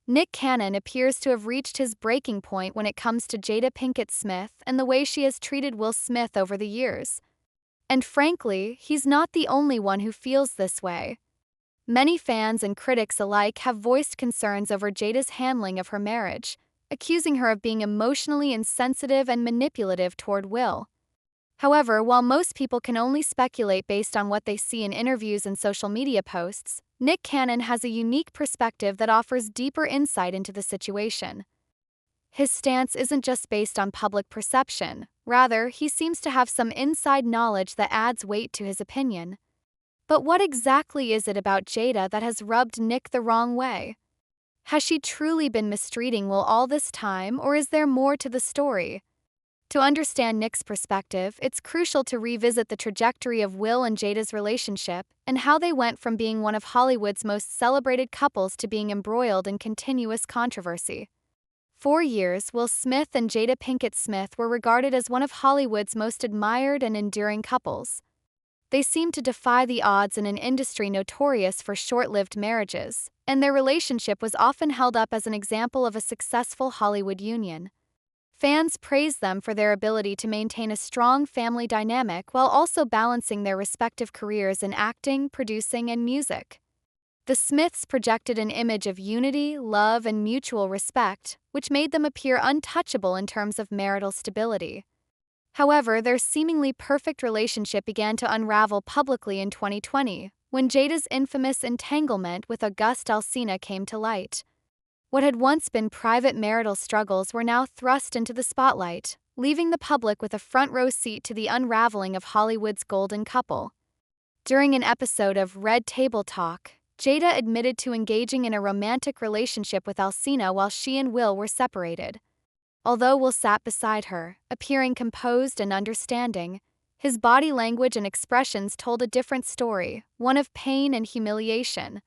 Nick Cannon appears to have reached his breaking point when it comes to Jada Pinkett Smith and the way she has treated Will Smith over the years. And frankly, he's not the only one who feels this way. Many fans and critics alike have voiced concerns over Jada's handling of her marriage, accusing her of being emotionally insensitive and manipulative toward Will. However, while most people can only speculate based on what they see in interviews and social media posts, Nick Cannon has a unique perspective that offers deeper insight into the situation. His stance isn't just based on public perception, rather, he seems to have some inside knowledge that adds weight to his opinion. But what exactly is it about Jada that has rubbed Nick the wrong way? Has she truly been mistreating Will all this time, or is there more to the story? To understand Nick's perspective, it's crucial to revisit the trajectory of Will and Jada's relationship and how they went from being one of Hollywood's most celebrated couples to being embroiled in continuous controversy. For years, Will Smith and Jada Pinkett Smith were regarded as one of Hollywood's most admired and enduring couples. They seemed to defy the odds in an industry notorious for short-lived marriages, and their relationship was often held up as an example of a successful Hollywood union. Fans praised them for their ability to maintain a strong family dynamic while also balancing their respective careers in acting, producing, and music. The Smiths projected an image of unity, love, and mutual respect, which made them appear untouchable in terms of marital stability. However, their seemingly perfect relationship began to unravel publicly in 2020, when Jada's infamous entanglement with August Alsina came to light. What had once been private marital struggles were now thrust into the spotlight, leaving the public with a front-row seat to the unraveling of Hollywood's golden couple. During an episode of Red Table Talk, Jada admitted to engaging in a romantic relationship with Alsina while she and Will were separated. Although Will sat beside her, appearing composed and understanding, his body language and expressions told a different story, one of pain and humiliation.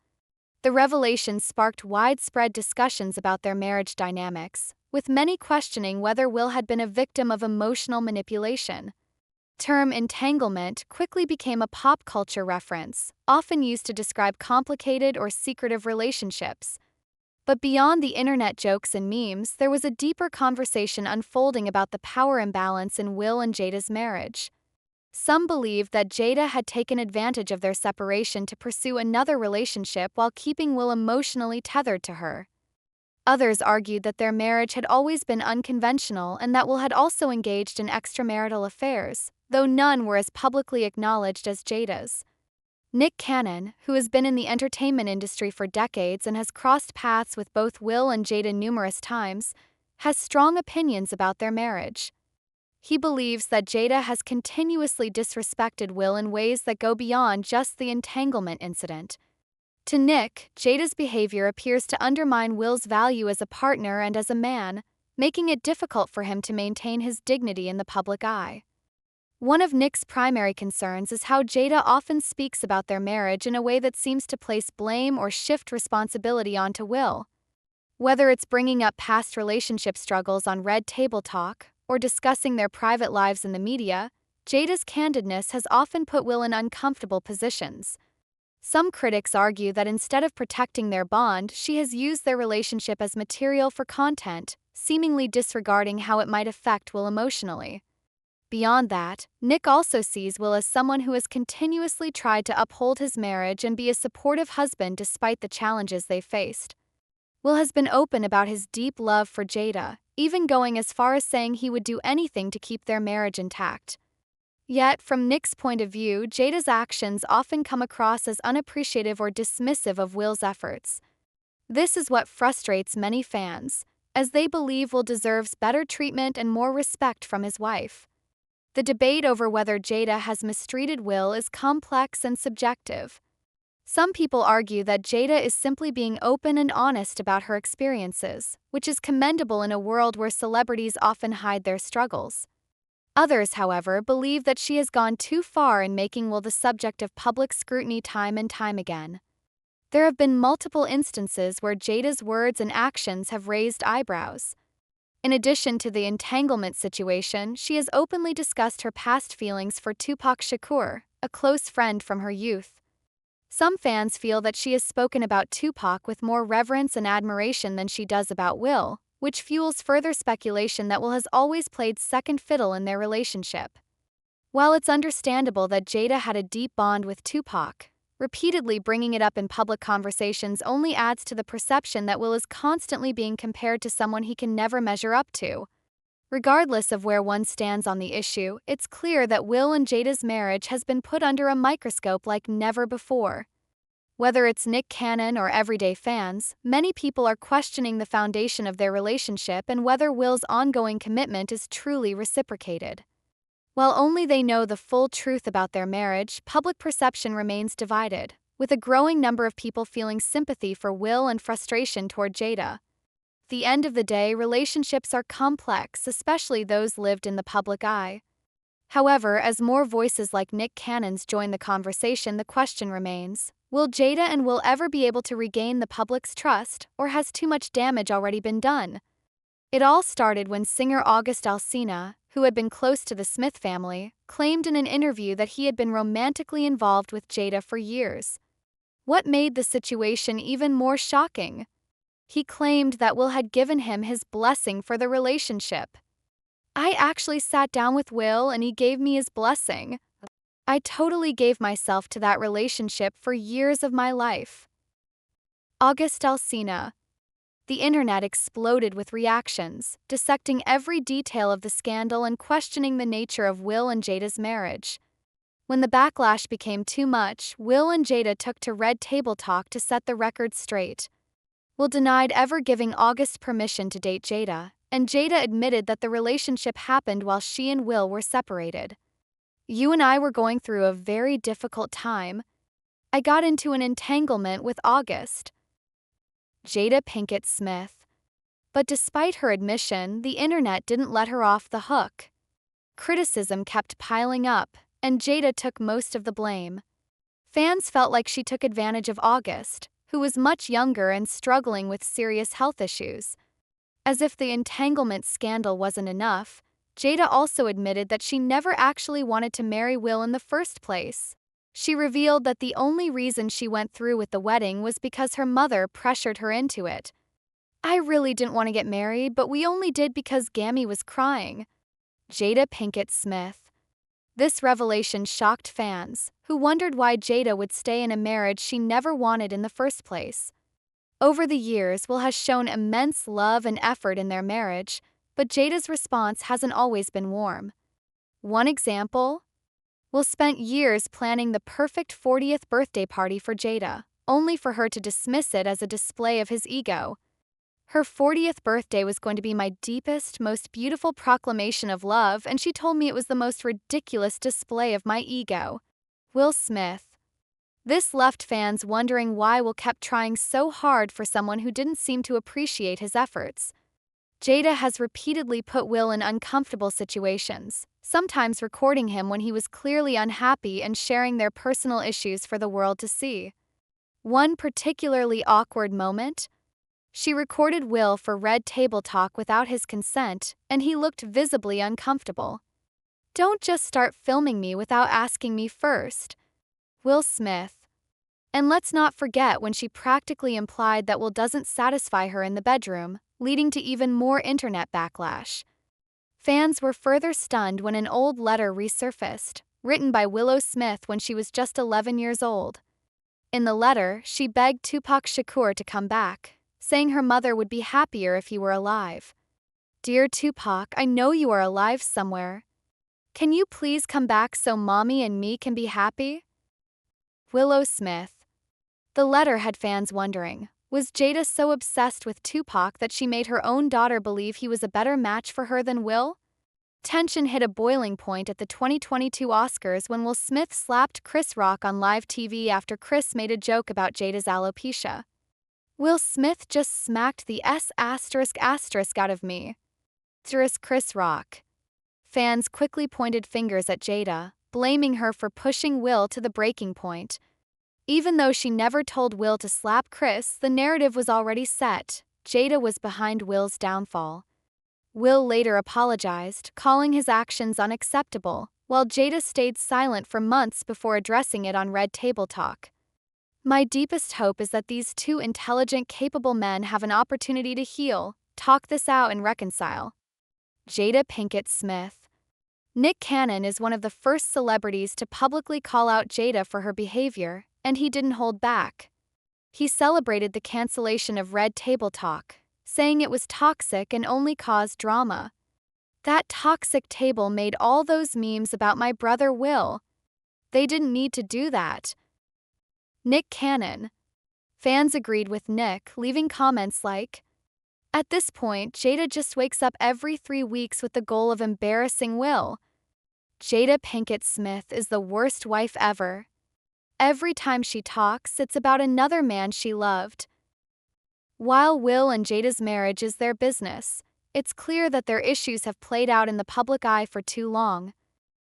The revelation sparked widespread discussions about their marriage dynamics, with many questioning whether Will had been a victim of emotional manipulation. Term entanglement quickly became a pop culture reference, often used to describe complicated or secretive relationships. But beyond the internet jokes and memes, there was a deeper conversation unfolding about the power imbalance in Will and Jada's marriage. Some believed that Jada had taken advantage of their separation to pursue another relationship while keeping Will emotionally tethered to her. Others argued that their marriage had always been unconventional and that Will had also engaged in extramarital affairs, though none were as publicly acknowledged as Jada's. Nick Cannon, who has been in the entertainment industry for decades and has crossed paths with both Will and Jada numerous times, has strong opinions about their marriage. He believes that Jada has continuously disrespected Will in ways that go beyond just the entanglement incident. To Nick, Jada's behavior appears to undermine Will's value as a partner and as a man, making it difficult for him to maintain his dignity in the public eye. One of Nick's primary concerns is how Jada often speaks about their marriage in a way that seems to place blame or shift responsibility onto Will. Whether it's bringing up past relationship struggles on Red Table Talk, or discussing their private lives in the media, Jada's candidness has often put Will in uncomfortable positions. Some critics argue that instead of protecting their bond, she has used their relationship as material for content, seemingly disregarding how it might affect Will emotionally. Beyond that, Nick also sees Will as someone who has continuously tried to uphold his marriage and be a supportive husband despite the challenges they faced. Will has been open about his deep love for Jada, even going as far as saying he would do anything to keep their marriage intact. Yet, from Nick's point of view, Jada's actions often come across as unappreciative or dismissive of Will's efforts. This is what frustrates many fans, as they believe Will deserves better treatment and more respect from his wife. The debate over whether Jada has mistreated Will is complex and subjective. Some people argue that Jada is simply being open and honest about her experiences, which is commendable in a world where celebrities often hide their struggles. Others, however, believe that she has gone too far in making Will the subject of public scrutiny time and time again. There have been multiple instances where Jada's words and actions have raised eyebrows. In addition to the entanglement situation, she has openly discussed her past feelings for Tupac Shakur, a close friend from her youth. Some fans feel that she has spoken about Tupac with more reverence and admiration than she does about Will, which fuels further speculation that Will has always played second fiddle in their relationship. While it's understandable that Jada had a deep bond with Tupac, repeatedly bringing it up in public conversations only adds to the perception that Will is constantly being compared to someone he can never measure up to. Regardless of where one stands on the issue, it's clear that Will and Jada's marriage has been put under a microscope like never before. Whether it's Nick Cannon or everyday fans, many people are questioning the foundation of their relationship and whether Will's ongoing commitment is truly reciprocated. While only they know the full truth about their marriage, public perception remains divided, with a growing number of people feeling sympathy for Will and frustration toward Jada. At the end of the day, relationships are complex, especially those lived in the public eye. However, as more voices like Nick Cannon's join the conversation, the question remains, will Jada and Will ever be able to regain the public's trust, or has too much damage already been done? It all started when singer August Alsina, who had been close to the Smith family, claimed in an interview that he had been romantically involved with Jada for years. What made the situation even more shocking? He claimed that Will had given him his blessing for the relationship. "I actually sat down with Will and he gave me his blessing. I totally gave myself to that relationship for years of my life." August Alsina. The internet exploded with reactions, dissecting every detail of the scandal and questioning the nature of Will and Jada's marriage. When the backlash became too much, Will and Jada took to Red Table Talk to set the record straight. Will denied ever giving August permission to date Jada, and Jada admitted that the relationship happened while she and Will were separated. "You and I were going through a very difficult time. I got into an entanglement with August." Jada Pinkett Smith. But despite her admission, the internet didn't let her off the hook. Criticism kept piling up, and Jada took most of the blame. Fans felt like she took advantage of August, who was much younger and struggling with serious health issues. As if the entanglement scandal wasn't enough, Jada also admitted that she never actually wanted to marry Will in the first place. She revealed that the only reason she went through with the wedding was because her mother pressured her into it. "I really didn't want to get married, but we only did because Gammy was crying." Jada Pinkett Smith. This revelation shocked fans, who wondered why Jada would stay in a marriage she never wanted in the first place. Over the years, Will has shown immense love and effort in their marriage, but Jada's response hasn't always been warm. One example? Will spent years planning the perfect 40th birthday party for Jada, only for her to dismiss it as a display of his ego. "Her 40th birthday was going to be my deepest, most beautiful proclamation of love, and she told me it was the most ridiculous display of my ego." Will Smith. This left fans wondering why Will kept trying so hard for someone who didn't seem to appreciate his efforts. Jada has repeatedly put Will in uncomfortable situations, sometimes recording him when he was clearly unhappy and sharing their personal issues for the world to see. One particularly awkward moment? She recorded Will for Red Table Talk without his consent, and he looked visibly uncomfortable. "Don't just start filming me without asking me first." Will Smith. And let's not forget when she practically implied that Will doesn't satisfy her in the bedroom, leading to even more internet backlash. Fans were further stunned when an old letter resurfaced, written by Willow Smith when she was just 11 years old. In the letter, she begged Tupac Shakur to come back, saying her mother would be happier if he were alive. "Dear Tupac, I know you are alive somewhere. Can you please come back so Mommy and me can be happy?" Willow Smith. The letter had fans wondering, was Jada so obsessed with Tupac that she made her own daughter believe he was a better match for her than Will? Tension hit a boiling point at the 2022 Oscars when Will Smith slapped Chris Rock on live TV after Chris made a joke about Jada's alopecia. "Will Smith just smacked the S*** out of me." Chris Rock. Fans quickly pointed fingers at Jada, blaming her for pushing Will to the breaking point. Even though she never told Will to slap Chris, the narrative was already set. Jada was behind Will's downfall. Will later apologized, calling his actions unacceptable, while Jada stayed silent for months before addressing it on Red Table Talk. My deepest hope is that these two intelligent, capable men have an opportunity to heal, talk this out, and reconcile. Jada Pinkett Smith. Nick Cannon is one of the first celebrities to publicly call out Jada for her behavior, and he didn't hold back. He celebrated the cancellation of Red Table Talk, saying it was toxic and only caused drama. That toxic table made all those memes about my brother Will. They didn't need to do that. Nick Cannon. Fans agreed with Nick, leaving comments like, "At this point, Jada just wakes up every 3 weeks with the goal of embarrassing Will. Jada Pinkett Smith is the worst wife ever. Every time she talks, it's about another man she loved." While Will and Jada's marriage is their business, it's clear that their issues have played out in the public eye for too long.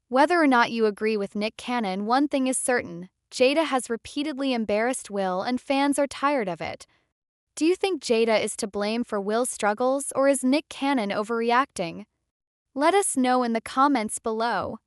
Whether or not you agree with Nick Cannon, one thing is certain: Jada has repeatedly embarrassed Will, and fans are tired of it. Do you think Jada is to blame for Will's struggles, or is Nick Cannon overreacting? Let us know in the comments below.